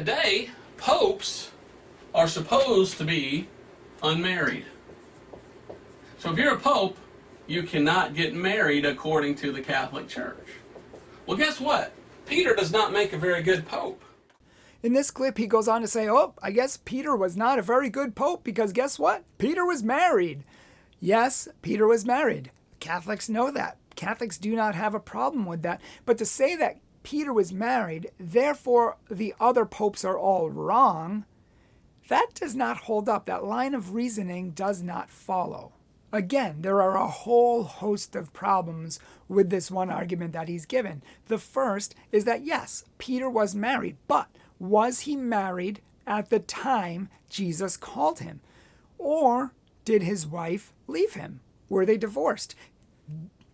today, popes are supposed to be unmarried. So if you're a pope, you cannot get married according to the Catholic Church. Well, guess what? Peter does not make a very good pope. In this clip, he goes on to say, oh, I guess Peter was not a very good pope because guess what? Peter was married. Yes, Peter was married. Catholics know that. Catholics do not have a problem with that. But to say that Peter was married, therefore the other popes are all wrong, that does not hold up. That line of reasoning does not follow. Again, there are a whole host of problems with this one argument that he's given. The first is that, yes, Peter was married, but was he married at the time Jesus called him? Or did his wife leave him? Were they divorced?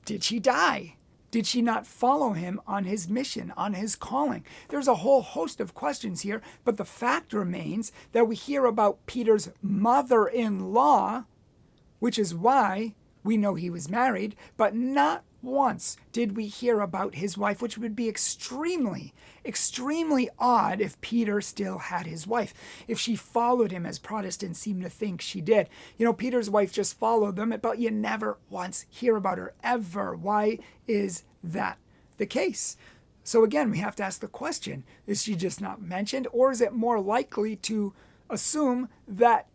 Did she die? Did she not follow him on his mission, on his calling? There's a whole host of questions here, but the fact remains that we hear about Peter's mother-in-law, which is why we know he was married, but not once did we hear about his wife, which would be extremely, extremely odd if Peter still had his wife, if she followed him as Protestants seem to think she did. You know, Peter's wife just followed them, but you never once hear about her, ever. Why is that the case? So again, we have to ask the question, is she just not mentioned, or is it more likely to assume that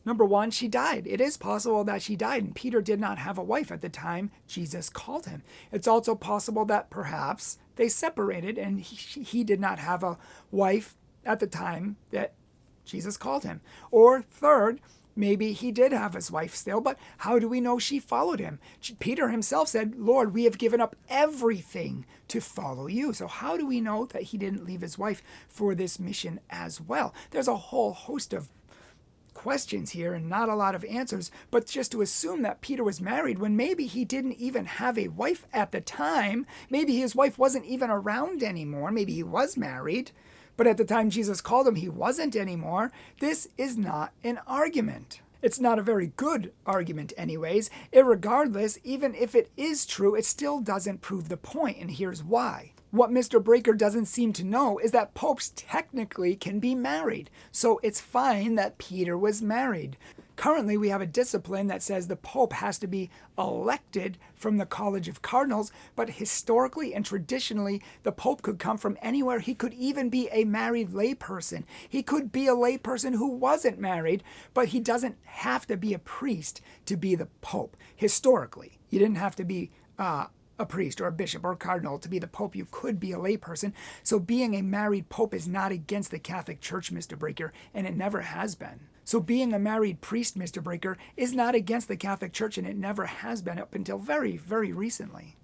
number one, she died. It is possible that she died, and Peter did not have a wife at the time Jesus called him. It's also possible that perhaps they separated and he did not have a wife at the time that Jesus called him. Or third, maybe he did have his wife still, but how do we know she followed him? Peter himself said, Lord, we have given up everything to follow you. So how do we know that he didn't leave his wife for this mission as well? There's a whole host of questions here and not a lot of answers, but just to assume that Peter was married when maybe he didn't even have a wife at the time, maybe his wife wasn't even around anymore, maybe he was married, but at the time Jesus called him, he wasn't anymore. This is not an argument. It's not a very good argument anyways. Irregardless, even if it is true, it still doesn't prove the point, and here's why. What Mr. Breaker doesn't seem to know is that popes technically can be married, so it's fine that Peter was married. Currently, we have a discipline that says the pope has to be elected from the College of Cardinals, but historically and traditionally, the pope could come from anywhere. He could even be a married layperson. He could be a layperson who wasn't married, but he doesn't have to be a priest to be the pope. Historically, you didn't have to be a priest or a bishop or a cardinal to be the pope. You could be a layperson. So being a married pope is not against the Catholic Church, Mr. Breaker, and it never has been. So being a married priest, Mr. Breaker, is not against the Catholic Church, and it never has been up until very, very recently.